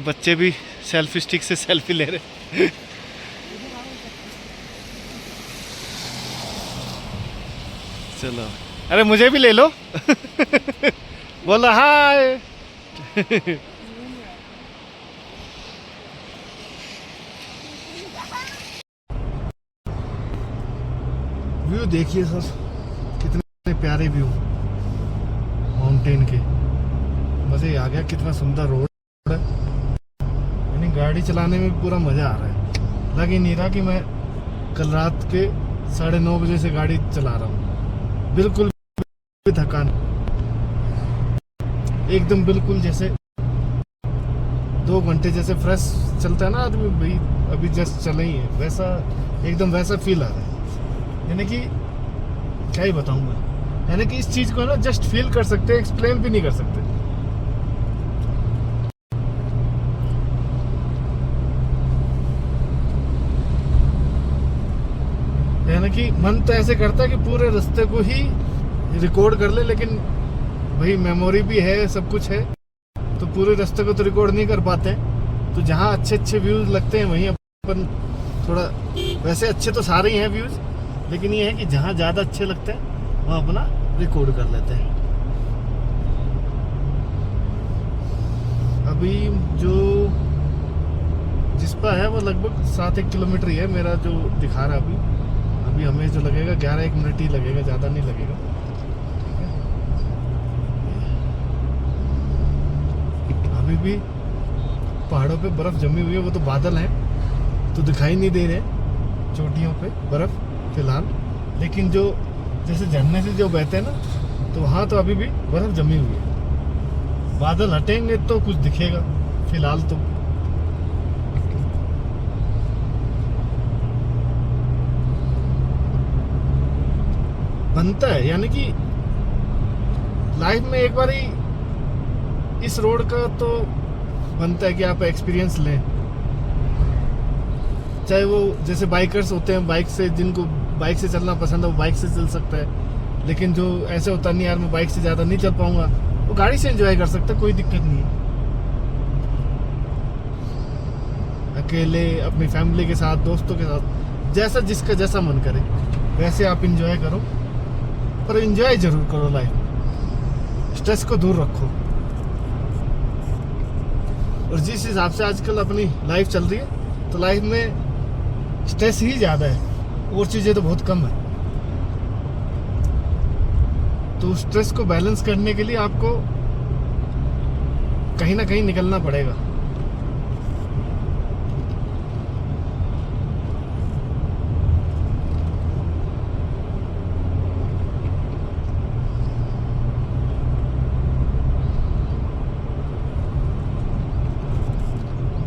बच्चे भी सेल्फी स्टिक से सेल्फी ले रहे। चलो, अरे मुझे भी ले लो। बोलो हाय। व्यू देखिए सर, कितने प्यारे व्यू माउंटेन के, मजे आ गया। कितना सुंदर रोड है, यानी गाड़ी चलाने में पूरा मजा आ रहा है। लग ही नहीं रहा कि मैं कल रात के 9:30 बजे से गाड़ी चला रहा हूँ। बिल्कुल भी थकान, एकदम बिल्कुल जैसे 2 घंटे जैसे फ्रेश चलता है ना आदमी, भाई अभी जस्ट चले ही है, वैसा एकदम वैसा फील आ रहा है। यानी कि क्या ही बताऊं मैं, यानी कि इस चीज को ना जस्ट फील कर सकते हैं, एक्सप्लेन भी नहीं कर सकते। यानी कि मन तो ऐसे करता है कि पूरे रास्ते को ही रिकॉर्ड कर ले, लेकिन भाई मेमोरी भी है, सब कुछ है, तो पूरे रास्ते को तो रिकॉर्ड नहीं कर पाते। तो जहाँ अच्छे अच्छे व्यूज लगते हैं वहीं अपन थोड़ा, वैसे अच्छे तो सारे ही हैं व्यूज, लेकिन ये है कि जहाँ ज़्यादा अच्छे लगते हैं वहाँ अपना रिकॉर्ड कर लेते हैं। अभी जो जिस पर है वो लगभग 7-1 किलोमीटर ही है मेरा जो दिखा रहा है अभी हमें जो लगेगा 11-1 मिनट ही लगेगा, ज़्यादा नहीं लगेगा। अभी भी पहाड़ों पे बर्फ जमी हुई है, वो तो बादल हैं तो दिखाई नहीं दे रहे चोटियों पे बर्फ फिलहाल, लेकिन जो जैसे झरने से जो बहते हैं ना, तो वहाँ तो अभी भी बर्फ जमी हुई है। बादल हटेंगे तो कुछ दिखेगा, फिलहाल तो बनता है, यानी कि लाइफ में एक बार ही इस रोड का तो बनता है कि आप एक्सपीरियंस लें। चाहे वो जैसे बाइकर्स होते हैं, बाइक से जिनको बाइक से चलना पसंद है वो बाइक से चल सकता है, लेकिन जो ऐसे होता नहीं यार मैं बाइक से ज़्यादा नहीं चल पाऊंगा, वो गाड़ी से एंजॉय कर सकता है, कोई दिक्कत नहीं है। अकेले, अपनी फैमिली के साथ, दोस्तों के साथ, जैसा जिसका जैसा मन करे वैसे आप एंजॉय करो, पर एंजॉय जरूर करो लाइफ, स्ट्रेस को दूर रखो। और जिस हिसाब से आजकल अपनी लाइफ चल रही है तो लाइफ में स्ट्रेस ही ज़्यादा है, और चीज़ें तो बहुत कम है। तो स्ट्रेस को बैलेंस करने के लिए आपको कहीं ना कहीं निकलना पड़ेगा।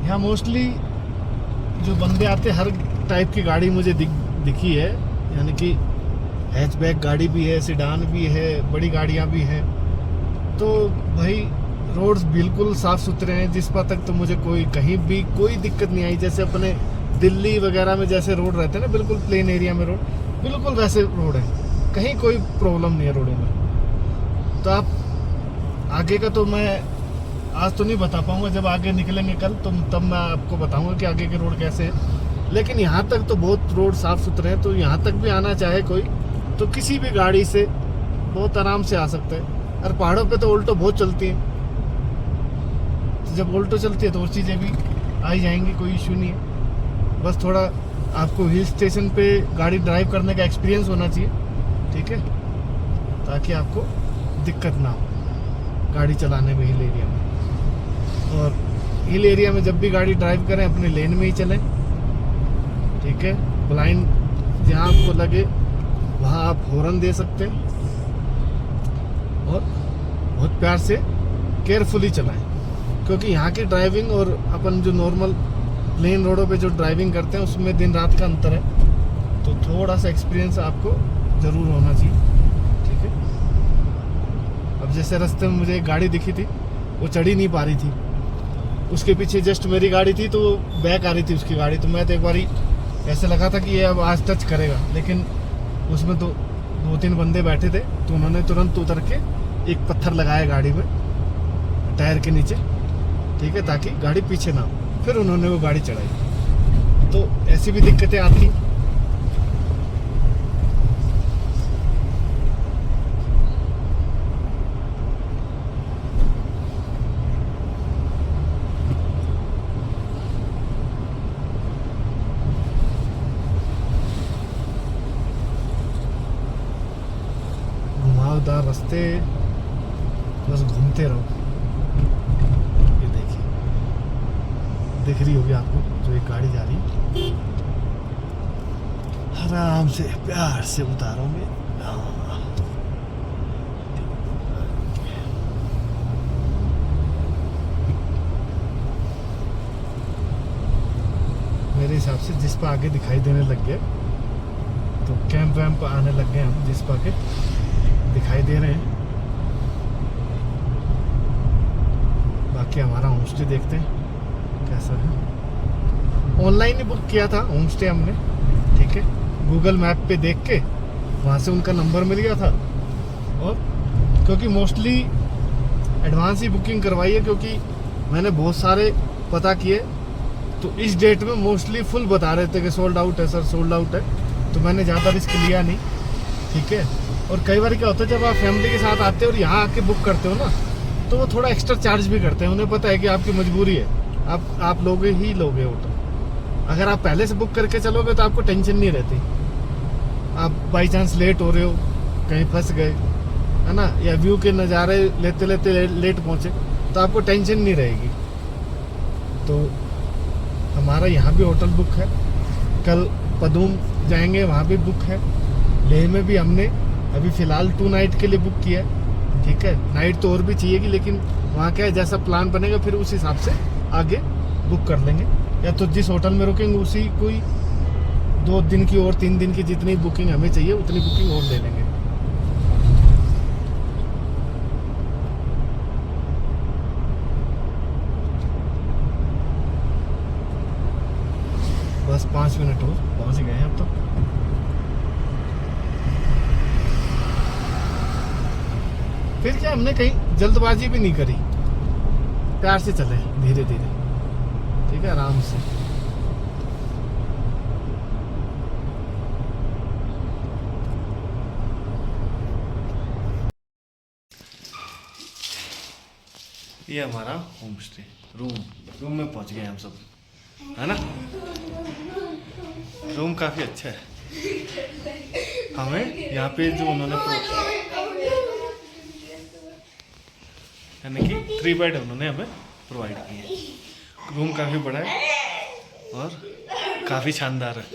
यहाँ मोस्टली जो बंदे आते हर टाइप की गाड़ी मुझे दिखी है, यानी कि हैचबैक गाड़ी भी है, सेडान भी है, बड़ी गाड़ियाँ भी हैं। तो भाई रोड्स बिल्कुल साफ़ सुथरे हैं, जिस पर तक तो मुझे कहीं भी कोई दिक्कत नहीं आई। जैसे अपने दिल्ली वगैरह में जैसे रोड रहते हैं ना, बिल्कुल प्लेन एरिया में रोड, बिल्कुल वैसे रोड है, कहीं कोई प्रॉब्लम नहीं है रोडों में। तो आप आगे का तो मैं आज तो नहीं बता पाऊंगा, जब आगे निकलेंगे कल तो तब मैं आपको बताऊंगा कि आगे के रोड कैसे हैं। लेकिन यहाँ तक तो बहुत रोड साफ़ सुथरे हैं, तो यहाँ तक भी आना चाहे कोई तो किसी भी गाड़ी से बहुत आराम से आ सकता है। और पहाड़ों पे तो ऑल्टो बहुत चलती हैं, तो जब ऑल्टो चलती है तो वो चीज़ें भी आ ही जाएंगी, कोई इशू नहीं है। बस थोड़ा आपको हिल स्टेशन पे गाड़ी ड्राइव करने का एक्सपीरियंस होना चाहिए, ठीक है, ताकि आपको दिक्कत ना हो गाड़ी चलाने में हिल एरिया में। और हिल एरिया में जब भी गाड़ी ड्राइव करें अपने लेन में ही चलें, ठीक है। ब्लाइंड जहाँ आपको लगे वहाँ आप हॉर्न दे सकते हैं, और बहुत प्यार से केयरफुली चलाएं, क्योंकि यहाँ की ड्राइविंग और अपन जो नॉर्मल प्लेन रोडों पे जो ड्राइविंग करते हैं उसमें दिन रात का अंतर है। तो थोड़ा सा एक्सपीरियंस आपको ज़रूर होना चाहिए, ठीक है। अब जैसे रास्ते में मुझे एक गाड़ी दिखी थी, वो चढ़ी नहीं पा रही थी, उसके पीछे जस्ट मेरी गाड़ी थी तो वो बैक आ रही थी उसकी गाड़ी, तो मैं तो एक बारी ऐसे लगा था कि ये अब आज टच करेगा, लेकिन उसमें तो 2-3 बंदे बैठे थे, तो उन्होंने तुरंत उतर के एक पत्थर लगाया गाड़ी में टायर के नीचे, ठीक है, ताकि गाड़ी पीछे ना हो। फिर उन्होंने वो गाड़ी चढ़ाई। तो ऐसी भी दिक्कतें आती। घुमावदार रास्ते, बस घूमते रहो। ये देखिए, दिख रही होगी आपको जो एक गाड़ी जा रही है, आराम से प्यार से उतारोगे। मेरे हिसाब से जिस पर आगे दिखाई देने लग गए, तो कैंप वैम्प आने लग गए हम, जिस पर आगे दिखाई दे रहे हैं। बाकी हमारा होम स्टे देखते हैं कैसा है। ऑनलाइन ही बुक किया था होम स्टे हमने, ठीक है, गूगल मैप पे देख के वहाँ से उनका नंबर मिल गया था। और क्योंकि मोस्टली एडवांस ही बुकिंग करवाई है, क्योंकि मैंने बहुत सारे पता किए तो इस डेट में मोस्टली फुल बता रहे थे कि सोल्ड आउट है सर, सोल्ड आउट है, तो मैंने ज़्यादा रिस्क लिया नहीं, ठीक है। और कई बार क्या होता है, जब आप फैमिली के साथ आते हो और यहाँ आके बुक करते हो ना, तो वो थोड़ा एक्स्ट्रा चार्ज भी करते हैं, उन्हें पता है कि आपकी मजबूरी है, आप लोगे ही लोगे ऑटो। अगर आप पहले से बुक करके चलोगे तो आपको टेंशन नहीं रहती, आप बाई चांस लेट हो रहे हो, कहीं फंस गए, है ना, या व्यू के नज़ारे लेते लेते लेट पहुँचे, तो आपको टेंशन नहीं रहेगी। तो हमारा यहाँ भी होटल बुक है, कल पदूम जाएंगे वहाँ भी बुक है, लेह में भी हमने अभी फ़िलहाल 2 नाइट के लिए बुक किया है, ठीक है। नाइट तो और भी चाहिएगी, लेकिन वहाँ क्या है, जैसा प्लान बनेगा फिर उस हिसाब से आगे बुक कर लेंगे, या तो जिस होटल में रुकेंगे उसी कोई 2 दिन की और 3 दिन की जितनी बुकिंग हमें चाहिए उतनी बुकिंग और ले लेंगे, बस 5 मिनट हो पहुंच गए हैं अब तो। फिर क्या, हमने कहीं जल्दबाजी भी नहीं करी, प्यार से चले धीरे धीरे, ठीक है, आराम से। ये हमारा होम स्टे रूम में पहुंच गए हम सब, है ना। रूम काफ़ी अच्छा है। हमें यहाँ पे जो उन्होंने यानी कि 3 बेड उन्होंने हमें प्रोवाइड किए। रूम काफ़ी बड़ा है और काफ़ी शानदार है।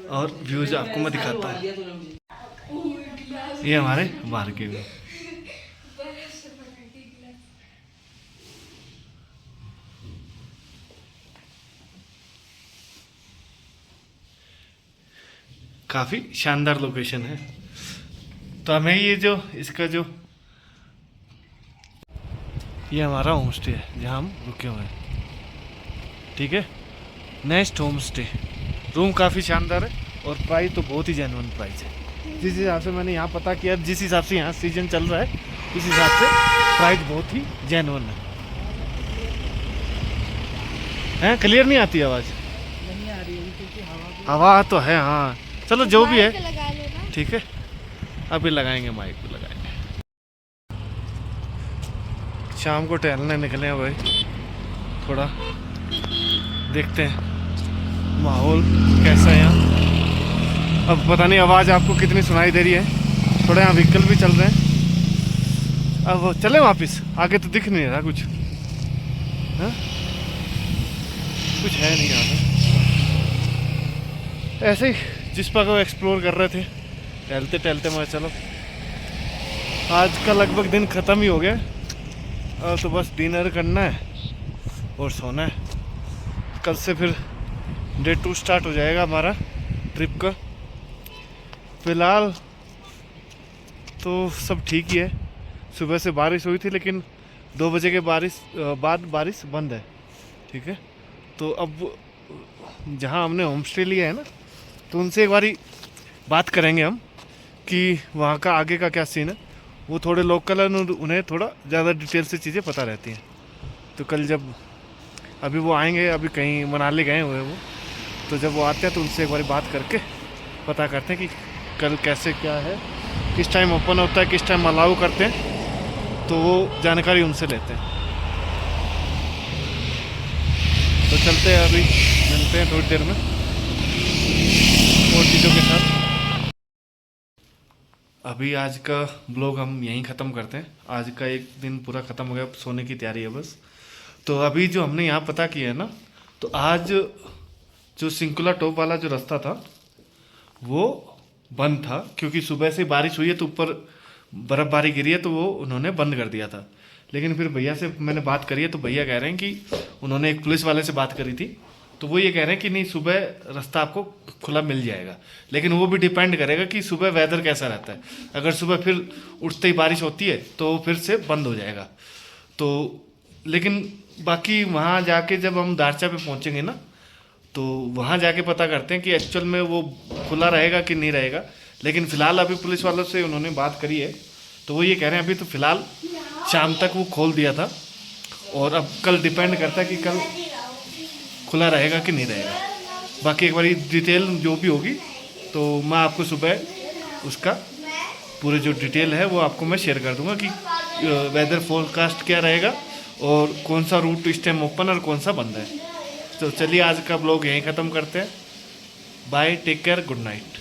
और व्यूज आपको मैं दिखाता हूँ। ये हमारे बाहर के व्यू। काफ़ी शानदार लोकेशन है। तो हमें ये जो इसका जो ये हमारा होम स्टे है जहाँ हम रुके हुए हैं, ठीक है। Next home stay. रूम काफ़ी शानदार है और प्राइस तो बहुत ही जेन्युइन प्राइस है। जिस हिसाब से मैंने यहाँ पता किया, जिस हिसाब से यहाँ सीजन चल रहा है, उस हिसाब से प्राइस बहुत ही जेन्युइन है। हैं, क्लियर नहीं आती आवाज़? नहीं आ रही है क्योंकि हवा तो है, हाँ। चलो जो भी है, लगा लो ना। ठीक है। अभी लगाएंगे, माइक पे लगाएंगे। शाम को टहलने निकले हैं भाई, थोड़ा देखते हैं माहौल कैसा है यहाँ। अब पता नहीं आवाज़ आपको कितनी सुनाई दे रही है। थोड़े यहाँ व्हीकल भी चल रहे हैं। अब चले वापस, आगे तो दिख नहीं रहा कुछ, हाँ? कुछ है नहीं यहाँ पे। ऐसे ही जिस पर को एक्सप्लोर कर रहे थे, टहलते टहलते मैं चलो आज का लगभग दिन ख़त्म ही हो गया। और तो बस डिनर करना है और सोना है। कल से फिर डे 2 स्टार्ट हो जाएगा हमारा ट्रिप का। फ़िलहाल तो सब ठीक ही है। सुबह से बारिश हुई थी लेकिन 2 बजे के बाद बारिश बंद है, ठीक है। तो अब जहाँ हमने होम स्टे लिया है ना, तो उनसे एक बारी बात करेंगे हम कि वहाँ का आगे का क्या सीन है। वो थोड़े लोकल हैं, उन्हें थोड़ा ज़्यादा डिटेल से चीज़ें पता रहती हैं। तो कल जब अभी वो आएंगे, अभी कहीं मनाली गए हुए वो, तो जब वो आते हैं तो उनसे एक बारी बात करके पता करते हैं कि कल कैसे क्या है, किस टाइम ओपन होता है, किस टाइम अलाउ करते हैं, तो वो जानकारी उनसे लेते हैं। तो चलते हैं, अभी मिलते हैं थोड़ी देर में और चीज़ों के साथ। अभी आज का ब्लॉग हम यहीं ख़त्म करते हैं। आज का एक दिन पूरा ख़त्म हो गया, अब सोने की तैयारी है बस। तो अभी जो हमने यहाँ पता किया है ना, तो आज जो सिंकुला टॉप वाला जो रास्ता था वो बंद था, क्योंकि सुबह से बारिश हुई है तो ऊपर बर्फ़बारी गिरी है, तो वो उन्होंने बंद कर दिया था। लेकिन फिर भैया से मैंने बात करी है, तो भैया कह रहे हैं कि उन्होंने एक पुलिस वाले से बात करी थी, तो वो ये कह रहे हैं कि नहीं, सुबह रास्ता आपको खुला मिल जाएगा। लेकिन वो भी डिपेंड करेगा कि सुबह वेदर कैसा रहता है। अगर सुबह फिर उठते ही बारिश होती है तो फिर से बंद हो जाएगा। तो लेकिन बाकी वहाँ जाके जब हम दारचा पे पहुँचेंगे ना, तो वहाँ जाके पता करते हैं कि एक्चुअल में वो खुला रहेगा कि नहीं रहेगा। लेकिन फ़िलहाल अभी पुलिस वालों से उन्होंने बात करी है, तो वो ये कह रहे हैं अभी तो फ़िलहाल शाम तक वो खोल दिया था, और अब कल डिपेंड करता है कि कल खुला रहेगा कि नहीं रहेगा। बाकी एक बारी डिटेल जो भी होगी तो मैं आपको सुबह उसका पूरे जो डिटेल है वो आपको मैं शेयर कर दूंगा कि वेदर फोरकास्ट क्या रहेगा और कौन सा रूट इस टाइम ओपन और कौन सा बंद है। तो चलिए आज का ब्लॉग यहीं ख़त्म करते हैं। Bye, take care, good night.